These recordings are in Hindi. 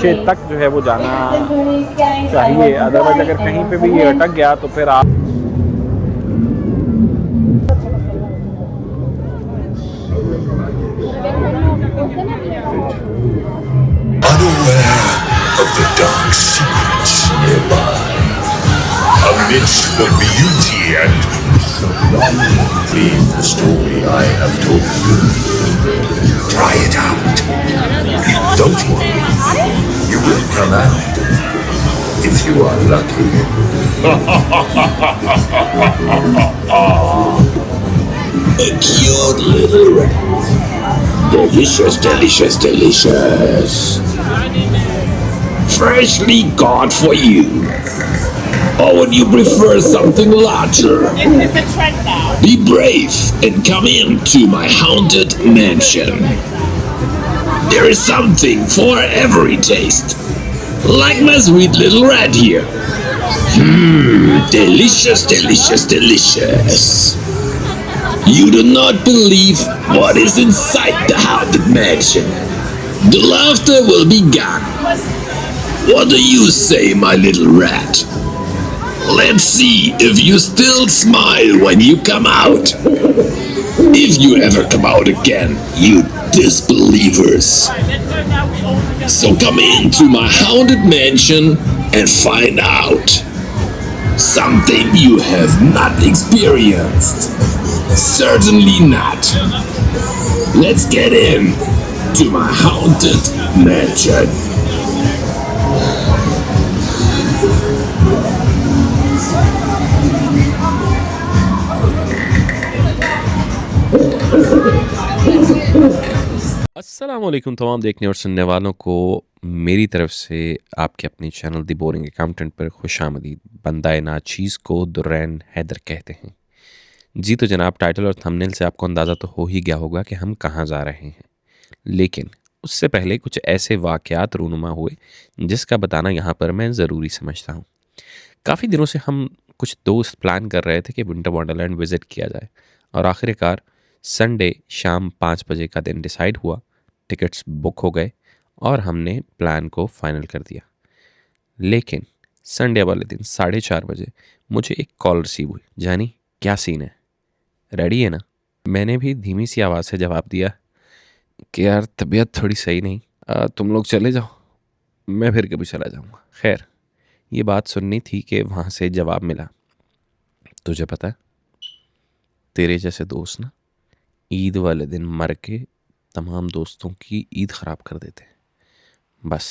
नीचे तक जो है वो जाना चाहिए। अदरवाइज अगर कहीं पे भी ये अटक गया तो फिर आप unaware of the dark secrets nearby, amidst the beauty and leave the story I have told you. Try it out. Don't worry, you will come out if you are lucky. A cute little rat. Delicious, delicious, delicious. Freshly caught for you. Or would you prefer something larger? It's a trend now. Be brave and come into my haunted mansion. There is something for every taste. Like my sweet little rat here. Delicious, delicious, delicious. You do not believe what is inside the haunted mansion. The laughter will be gone. What do you say, my little rat? Let's see if you still smile when you come out. If you ever come out again, you disbelievers. So come into my haunted mansion and find out something you have not experienced. Certainly not. Let's get in to my haunted mansion. अस्सलाम वालेकुम तमाम देखने और सुनने वालों को मेरी तरफ से आपके अपने चैनल दी बोरिंग अकाउंटेंट पर खुशामदीद। बंदाए नाचीज़ को दुरैन हैदर कहते हैं। जी तो जनाब, टाइटल और थंबनेल से आपको अंदाज़ा तो हो ही गया होगा कि हम कहाँ जा रहे हैं, लेकिन उससे पहले कुछ ऐसे वाक़यात रूनुमा हुए जिसका बताना यहाँ पर मैं ज़रूरी समझता हूँ। काफ़ी दिनों से हम कुछ दोस्त प्लान कर रहे थे कि विंटर वंडरलैंड विज़िट किया जाए, और आखिरकार संडे शाम 5 बजे का दिन डिसाइड हुआ, टिकट्स बुक हो गए और हमने प्लान को फ़ाइनल कर दिया। लेकिन संडे वाले दिन 4:30 बजे मुझे एक कॉल रिसीव हुई। जानी क्या सीन है, रेडी है ना? मैंने भी धीमी सी आवाज़ से जवाब दिया कि यार तबीयत थोड़ी सही नहीं, तुम लोग चले जाओ, मैं फिर कभी चला जाऊँगा। खैर, ये बात सुननी थी कि वहाँ से जवाब मिला, तुझे पता है तेरे जैसे दोस्त ना ईद वाले दिन मर के तमाम दोस्तों की ईद ख़राब कर देते हैं। बस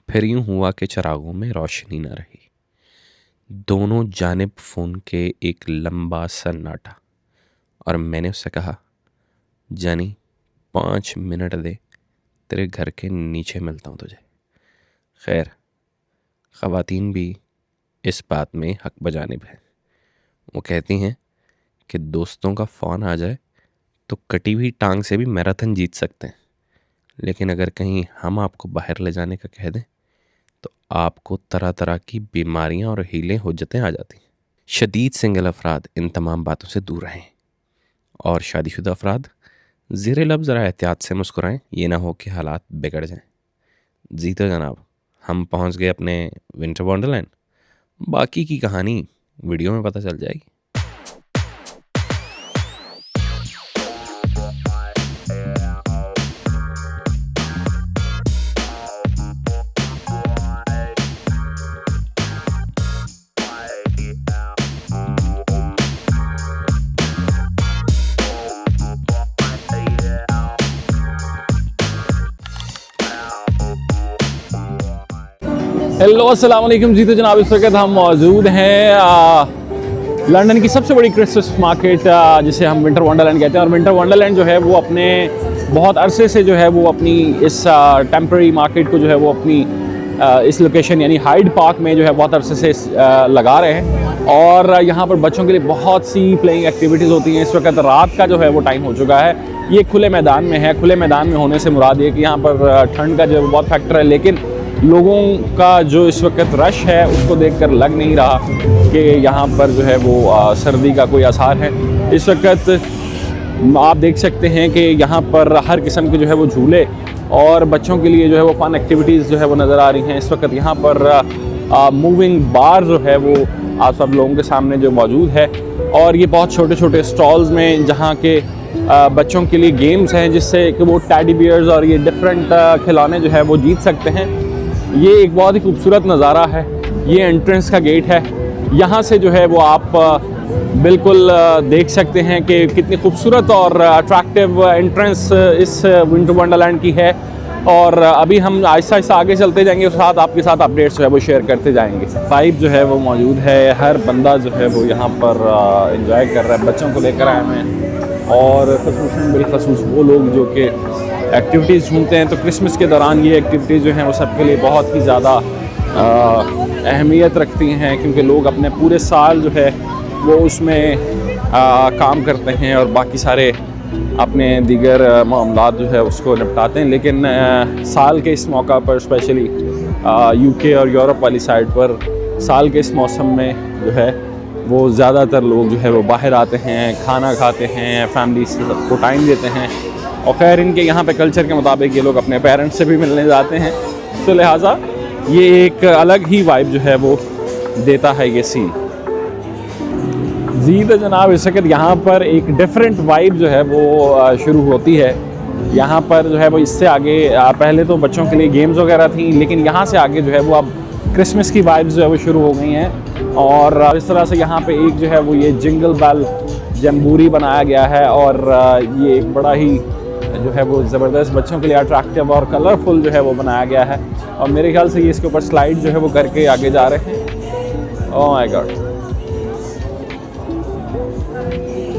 फिर यूँ हुआ कि चिरागों में रोशनी न रही। दोनों जानिब फ़ोन के एक लंबा सन्नाटा, और मैंने उससे कहा, जानी 5 मिनट दे, तेरे घर के नीचे मिलता हूँ तुझे। खैर, ख़वातीन भी इस बात में हक बजानिब हैं। वो कहती हैं कि दोस्तों का फ़ोन आ जाए तो कटी हुई टांग से भी मैराथन जीत सकते हैं, लेकिन अगर कहीं हम आपको बाहर ले जाने का कह दें तो आपको तरह तरह की बीमारियां और हीलें हुज्जतें आ जाती हैं। शदीद सिंगल अफराद इन तमाम बातों से दूर रहें, और शादीशुदा अफराद ज़ेरे लब ज़रा एहतियात से मुस्कुराएं, ये ना हो कि हालात बिगड़ जाएं। जी तो जनाब, हम पहुंच गए अपने विंटर वंडरलैंड। बाकी की कहानी वीडियो में पता चल जाएगी। हेलो अस्सलाम वालेकुम। जी तो जनाब, इस वक्त हम मौजूद हैं लंदन की सबसे बड़ी क्रिसमस मार्केट जिसे हम विंटर वंडरलैंड कहते हैं। और विंटर वंडरलैंड जो है वो अपने बहुत अरसे से जो है वो अपनी इस टेम्परेरी मार्केट को जो है वो अपनी इस लोकेशन यानी हाइड पार्क में जो है बहुत अरसे से लगा रहे हैं। और यहाँ पर बच्चों के लिए बहुत सी प्लेइंग एक्टिविटीज़ होती हैं। इस वक्त रात का जो है वो टाइम हो चुका है। ये खुले मैदान में है। खुले मैदान में होने से मुराद ये कि यहाँ पर ठंड का जो बहुत फैक्टर है, लेकिन लोगों का जो इस वक्त रश है उसको देखकर लग नहीं रहा कि यहाँ पर जो है वो सर्दी का कोई आसार है। इस वक्त आप देख सकते हैं कि यहाँ पर हर किस्म के जो है वो झूले और बच्चों के लिए जो है वो फ़न एक्टिविटीज़ जो है वो नज़र आ रही हैं। इस वक्त यहाँ पर मूविंग बार जो है वो आप सब लोगों के सामने जो मौजूद है, और ये बहुत छोटे छोटे स्टॉल्स में जहाँ के बच्चों के लिए गेम्स हैं, जिससे कि वो टैडी बियर्स और ये डिफरेंट खिलौने जो है वो जीत सकते हैं। ये एक बहुत ही खूबसूरत नज़ारा है। ये एंट्रेंस का गेट है, यहाँ से जो है वो आप बिल्कुल देख सकते हैं कि कितनी खूबसूरत और अट्रैक्टिव एंट्रेंस इस विंटर वंडरलैंड की है। और अभी हम आहिस्ता आहिस्ता आगे चलते जाएंगे, उस साथ आपके साथ अपडेट्स जो है वो शेयर करते जाएंगे। वाइब जो है वो मौजूद है, हर बंदा जो है वो यहाँ पर एंजॉय कर रहा है। बच्चों को लेकर आए हैं और खसूसन बिलखसूस वो लोग जो कि एक्टिविटीज़ ढूंढते हैं, तो क्रिसमस के दौरान ये एक्टिविटीज़ जो हैं वो सबके लिए बहुत ही ज़्यादा अहमियत रखती हैं, क्योंकि लोग अपने पूरे साल जो है वो उसमें काम करते हैं और बाकी सारे अपने दीगर मामलात जो है उसको निपटाते हैं। लेकिन साल के इस मौका पर स्पेशली यूके और यूरोप वाली साइड पर साल के इस मौसम में जो है वो ज़्यादातर लोग जो है वो बाहर आते हैं, खाना खाते हैं, फैमिली को टाइम देते हैं। और खैर इनके यहाँ पे कल्चर के मुताबिक ये लोग अपने पेरेंट्स से भी मिलने जाते हैं, तो लिहाजा ये एक अलग ही वाइब जो है वो देता है ये सीन। जी तो जनाब इस वक्त यहाँ पर एक डिफरेंट वाइब जो है वो शुरू होती है। यहाँ पर जो है वो इससे आगे पहले तो बच्चों के लिए गेम्स वगैरह थी, लेकिन यहाँ से आगे जो है वो अब क्रिसमस की वाइब्स जो है वो शुरू हो गई हैं। और इस तरह से यहाँ पे एक जो है वो ये जिंगल बेल जम्बूरी बनाया गया है, और ये एक बड़ा ही जो है वो ज़बरदस्त बच्चों के लिए अट्रैक्टिव और कलरफुल जो है वो बनाया गया है। और मेरे ख्याल से ये इसके ऊपर स्लाइड जो है वो करके आगे जा रहे हैं। ओह माय गॉड,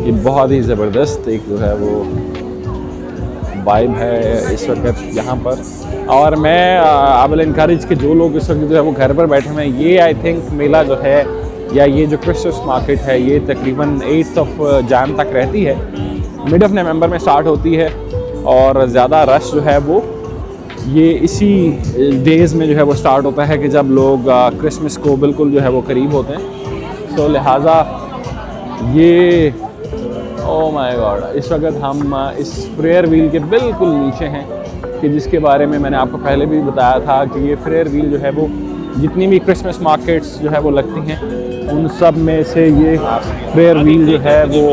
ये बहुत ही ज़बरदस्त एक जो है वो वाइब है इस वक्त यहाँ पर। और मैं आई विल इनकरेज कि जो लोग इस वक्त जो है वो घर पर बैठे हुए हैं, ये आई थिंक मेला जो है या ये जो क्रिसमस मार्केट है ये तकरीबन 8 जैन तक रहती है। मिड ऑफ नवंबर में स्टार्ट होती है और ज़्यादा रश जो है वो ये इसी डेज़ में जो है वो स्टार्ट होता है कि जब लोग क्रिसमस को बिल्कुल जो है वो करीब होते हैं। सो लिहाजा ये ओह माय गॉड, इस वक्त हम इस फ्रेयर व्हील के बिल्कुल नीचे हैं, कि जिसके बारे में मैंने आपको पहले भी बताया था कि ये फ्रेयर व्हील जो है वो जितनी भी क्रिसमस मार्केट्स जो है वो लगती हैं उन सब में से ये फ्रेयर व्हील जो है वो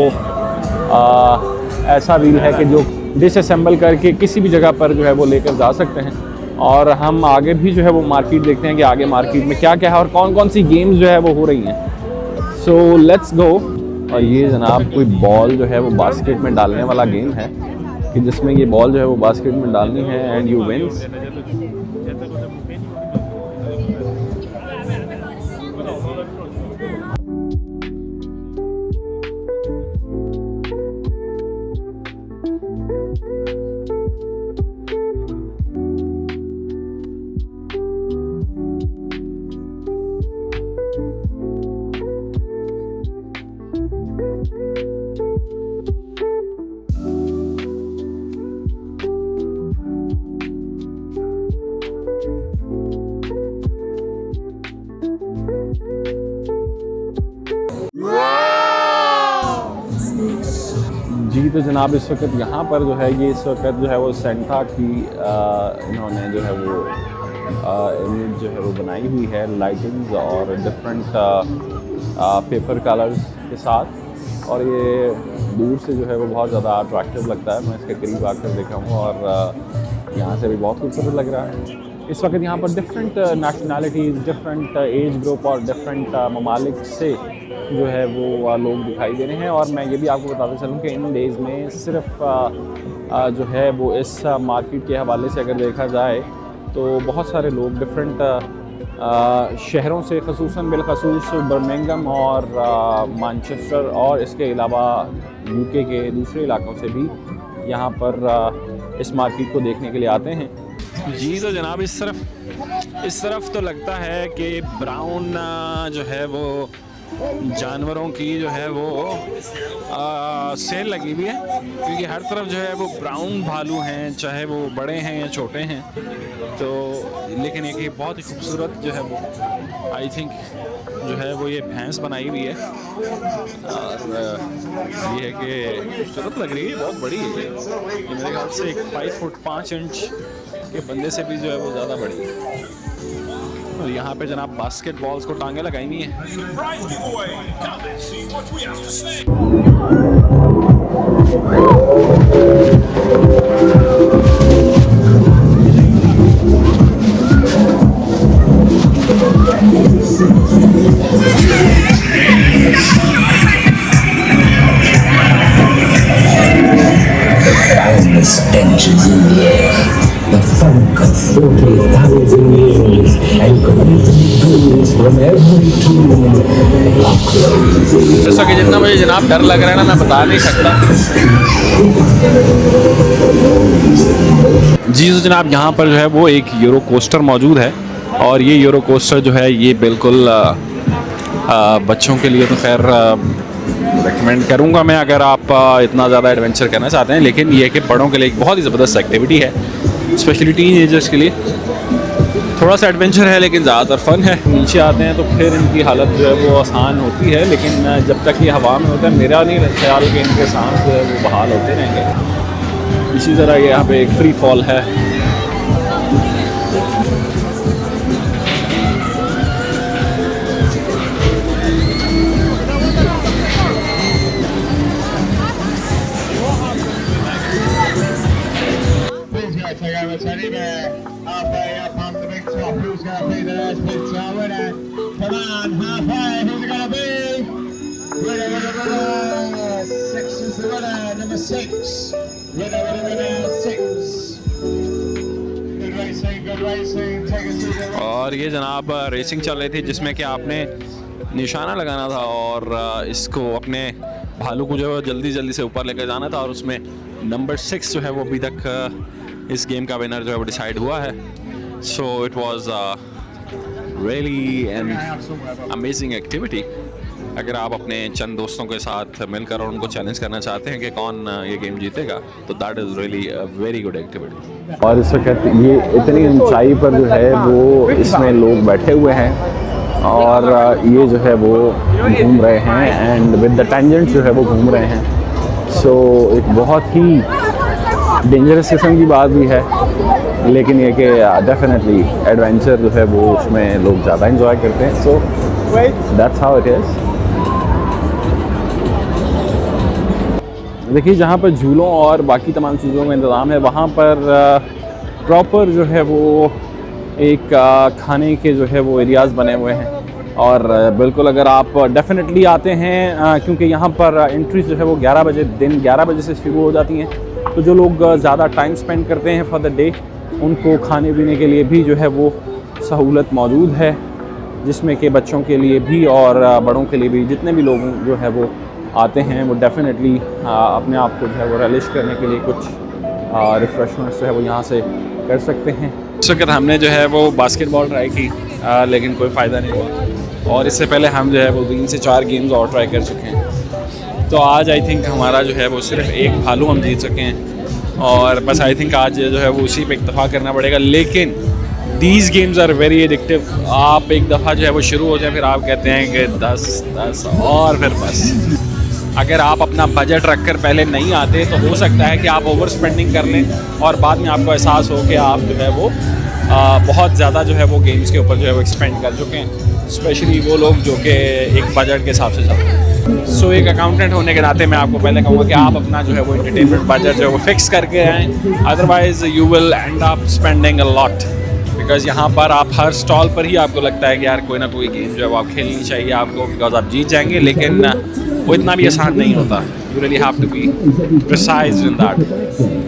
ऐसा व्हील है कि जो डिसअसेंबल करके किसी भी जगह पर जो है वो लेकर जा सकते हैं। और हम आगे भी जो है वो मार्केट देखते हैं कि आगे मार्केट में क्या क्या है और कौन कौन सी गेम्स जो है वो हो रही हैं। So let's go. और ये जनाब कोई बॉल जो है वो बास्केट में डालने वाला गेम है, कि जिसमें ये बॉल जो है वो बास्केट में डालनी है एंड यू विन्स। जी तो जनाब इस वक्त यहाँ पर जो है ये इस वक्त जो है वो सेंटा की इन्होंने जो है वो इमेज जो है वो बनाई हुई है लाइटिंग्स और डिफरेंट पेपर कलर्स के साथ। और ये दूर से जो है वो बहुत ज़्यादा अट्रैक्टिव लगता है। मैं इसके करीब आकर देखा हूँ और यहाँ से भी बहुत खूबसूरत लग रहा है। इस वक्त यहाँ पर different nationalities, different age group और डिफरेंट ममालिक से जो है वो लोग दिखाई दे रहे हैं। और मैं ये भी आपको बताता चलूँ कि इन डेज़ में सिर्फ जो है वो इस मार्केट के हवाले से अगर देखा जाए तो बहुत सारे लोग डिफरेंट शहरों से खसूसन बिलखसूस बर्मिंघम और मैनचेस्टर और इसके अलावा यूके के दूसरे इलाकों से भी यहाँ पर इस मार्केट को देखने के लिए आते हैं। जी तो जनाब इस तरफ तो लगता है कि ब्राउन जो है वो जानवरों की जो है वो सेल लगी हुई है, क्योंकि हर तरफ जो है वो ब्राउन भालू हैं, चाहे वो बड़े हैं या छोटे हैं। तो लेकिन एक बहुत ही खूबसूरत जो है वो आई थिंक जो है वो ये भैंस बनाई हुई है और ये है कि खूबसूरत लग रही है, बहुत बड़ी है ये मेरे ख्याल से 5 फुट 5 इंच के बंदे से भी जो है वो ज़्यादा बड़ी है। और यहाँ पे जनाब बास्केटबॉल्स को टांगे लगाई हुई हैं। Surprise giveaway. Come and see what we have to say. Boundless stenches in the air, the funk of 40,000 years, and golden breeze from every tomb. जैसा कि जितना मुझे जनाब डर लग रहा है ना, मैं बता नहीं सकता। जी तो जनाब यहाँ पर जो है वो एक यूरो कोस्टर मौजूद है, और ये यूरो कोस्टर जो है ये बिल्कुल बच्चों के लिए तो खैर रेकमेंड करूँगा मैं, अगर आप इतना ज़्यादा एडवेंचर करना चाहते हैं। लेकिन ये है कि बड़ों के लिए एक बहुत ही ज़बरदस्त एक्टिविटी है, स्पेशली टीन एजर्स के लिए। थोड़ा सा एडवेंचर है लेकिन ज़्यादातर फ़न है। नीचे आते हैं तो फिर इनकी हालत जो है वो आसान होती है, लेकिन जब तक ये हवा में होता है मेरा नहीं ख्याल कि इनके सांस जो है वो बहाल होते रहेंगे। इसी तरह यहाँ पे एक फ्री फॉल है। Teddy Bear, halfway up on the big top. Who's going to be the next big top winner? Come on, halfway. Who's it going to be? Winner. 6 is the winner. Number 6. Winner. 6. Good racing, good racing. Take us to the. और ये जनाब रेसिंग चल रही थी जिसमें कि आपने निशाना लगाना था और इसको अपने भालू को जो है जल्दी जल्दी से ऊपर लेकर जाना था, और उसमें नंबर 6 जो है वो अभी तक इस गेम का विनर जो है वो डिसाइड हुआ है। So it was really an amazing activity. अगर आप अपने चंद दोस्तों के साथ मिलकर और उनको चैलेंज करना चाहते हैं कि कौन ये गेम जीतेगा, तो that is really very good activity. और इस वक्त ये इतनी ऊंचाई पर जो है वो इसमें लोग बैठे हुए हैं और ये जो है वो घूम रहे हैं, एंड विद द टेंजेंट जो है वो घूम रहे हैं। सो एक बहुत ही डेंजरस किस्म की बात भी है, लेकिन ये कि डेफिनेटली एडवेंचर जो है वो उसमें लोग ज़्यादा इंजॉय करते हैं। So that's how it is. देखिए जहाँ पर झूलों और बाकी तमाम चीज़ों का इंतज़ाम है, वहाँ पर प्रॉपर जो है वो एक खाने के जो है वो एरियाज़ बने हुए हैं। और बिल्कुल अगर आप डेफिनेटली आते हैं, क्योंकि यहाँ पर एंट्रीज जो है वो 11 बजे दिन 11 बजे से शुरू हो जाती हैं, तो जो लोग ज़्यादा टाइम स्पेंड करते हैं फॉर द डे, उनको खाने पीने के लिए भी जो है वो सहूलत मौजूद है, जिसमें कि बच्चों के लिए भी और बड़ों के लिए भी, जितने भी लोग जो है वो आते हैं वो डेफिनेटली अपने आप को जो है वो रिलिश करने के लिए कुछ रिफ़्रेशमेंट्स जो है वो यहाँ से कर सकते हैं। इस वक्त हमने जो है वो बास्केटबॉल ट्राई की, लेकिन कोई फ़ायदा नहीं हुआ, और इससे पहले हम जो है वो 3 से 4 गेम्स और ट्राई कर चुके हैं। तो आज आई थिंक हमारा जो है वो सिर्फ एक भालू हम जीत सके हैं, और बस आई थिंक आज जो है वो उसी पे इत्तेफा करना पड़ेगा। लेकिन these games are very addictive. आप एक दफ़ा जो है वो शुरू हो जाए, फिर आप कहते हैं कि 10 और फिर बस। अगर आप अपना बजट रख कर पहले नहीं आते तो हो सकता है कि आप ओवर स्पेंडिंग कर लें, और बाद में आपको एहसास हो कि आप जो है वो बहुत ज़्यादा जो है वो गेम्स के ऊपर जो है वो एक्सपेंड कर चुके हैं, स्पेशली वो लोग जो कि एक बजट के हिसाब से चलते हैं। सो एक अकाउंटेंट होने के नाते मैं आपको पहले कहूँगा कि आप अपना जो है वो एंटरटेनमेंट बजट जो है वो फिक्स करके आएँ, otherwise you will and up spending a lot, because यहाँ पर आप हर स्टॉल पर ही आपको लगता है कि यार कोई ना कोई गेम जो है वो आप खेलनी चाहिए आपको, बिकॉज आप जीत जाएंगे, लेकिन वो इतना भी आसान नहीं होता। You really have to be precise in that.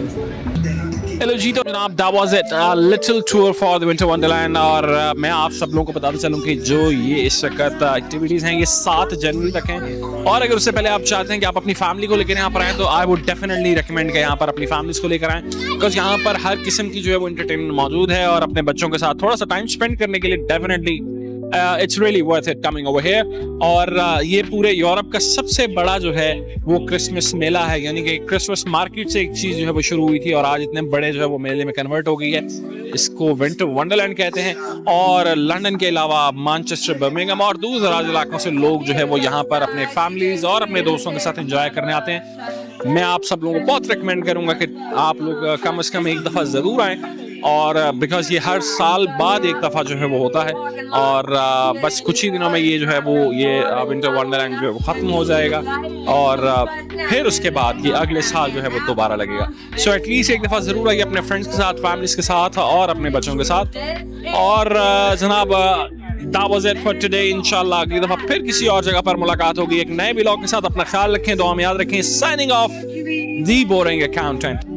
Hello जी, तो जनाब that was it, little tour for the winter wonderland. और मैं आप सब लोगों को बताता चलूँ कि जो ये इस वक्त एक्टिविटीज़ हैं ये 7 जनवरी तक हैं, और अगर उससे पहले आप चाहते हैं कि आप अपनी फैमिली को लेकर यहाँ पर आएँ, तो आई वुड डेफिनेटली रिकमेंड कि यहाँ पर अपनी फैमिलीज़ को लेकर आएँ, बिकॉज यहाँ पर हर किस्म की जो है वो एंटरटेनमेंट मौजूद है, और अपने बच्चों के साथ थोड़ा सा टाइम स्पेंड करने के लिए definitely it's really worth it coming over here. और ये पूरे यूरोप का सबसे बड़ा जो है वो क्रिसमस मेला है, यानी कि क्रिसमस मार्केट से एक चीज़ जो है वो शुरू हुई थी और आज इतने बड़े जो है वो मेले में कन्वर्ट हो गई है। इसको विंटर वंडरलैंड कहते हैं, और लंदन के अलावा मैनचेस्टर, बर्मिंघम और दूर दराज इलाकों से लोग जो है वो यहाँ पर अपने फैमिलीज और अपने दोस्तों के साथ एंजॉय करने आते हैं। मैं आप सब लोगों को बहुत रिकमेंड करूँगा कि आप लोग कम से कम एक दफ़ा ज़रूर आएँ, और बिकॉज ये हर साल बाद एक दफ़ा जो है वो होता है, और बस कुछ ही दिनों में ये जो है वो ये विंटर वंडरलैंड जो है वो ख़त्म हो जाएगा, और फिर उसके बाद ये अगले साल जो है वो दोबारा लगेगा। सो एटलीस्ट एक दफ़ा ज़रूर आइए अपने फ्रेंड्स के साथ, फैमिलीज़ के साथ और अपने बच्चों के साथ। और जनाब that was it for today। इंशाल्लाह अगली दफ़ा फिर किसी और जगह पर मुलाकात होगी एक नए व्लॉग के साथ। अपना ख्याल रखें, दुआ में याद रखें। Signing of the boring accountant.